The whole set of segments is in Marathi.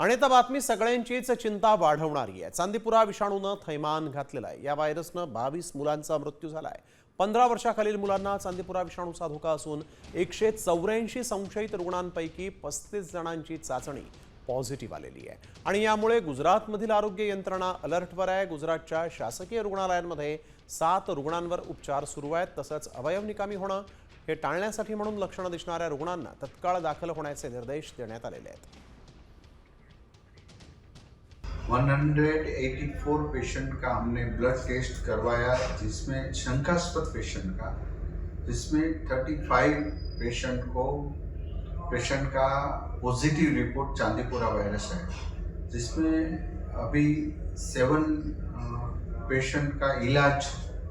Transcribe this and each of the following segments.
आणि आता बातमी सगळ्यांचीच चिंता वाढवणारी आहे। चांदीपुरा विषाणूने थैमान घातलेला आहे। या व्हायरसने 22 मुलांचा मृत्यू झाला आहे। 15 वर्षाखालील मुलांना चांदीपुरा विषाणूचा धोका असून 184 संशयित रुग्णांपैकी 35 जणांची चाचणी पॉझिटिव्ह आलेली आहे। आणि यामुळे गुजरातमधील आरोग्य यंत्रणा अलर्टवर आहे। गुजरातच्या शासकीय रुग्णालयांमध्ये 7 रुग्णांवर उपचार सुरू आहेत। तसंच अवयव निकामी होणं हे टाळण्यासाठी म्हणून लक्षणं दिसणाऱ्या रुग्णांना तत्काळ दाखल होण्याचे निर्देश देण्यात आलेले आहेत। 184 पेशेंट का हमने ब्लड टेस्ट करवाया, जिसमें शंकास्पद पेशेंट का, जिसमें 35 पेशेंट का पॉजिटिव रिपोर्ट चांदीपुरा वायरस है, जिसमें अभी 7 पेशेंट का इलाज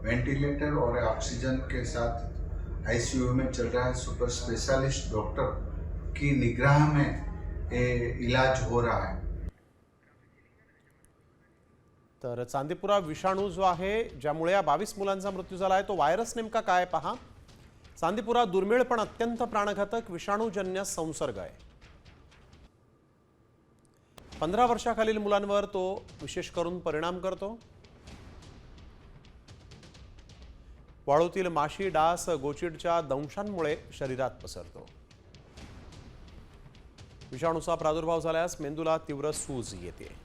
वेंटिलेटर और ऑक्सीजन के साथ आईसीयू में चल रहा है। सुपर स्पेशलिस्ट डॉक्टर की निगरानी में ये इलाज हो रहा है। तर चांदीपुरा विषाणू जो आहे ज्यामुळे या 22 मुलांचा मृत्यू झाला आहे तो व्हायरस नेमका काय पहा। चांदीपुरा दुर्मिळ पण अत्यंत प्राणघातक विषाणूजन्य संसर्ग आहे। 15 वर्षाखालील मुलांवर तो विशेष करून परिणाम करतो। वाळूतील माशी, डास, गोचिडच्या दंशांमुळे शरीरात पसरतो। विषाणूचा प्रादुर्भाव झाल्यास मेंदूला तीव्र सूज येते।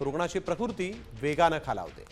रुग्णाची प्रकृती वेगाने खालावते।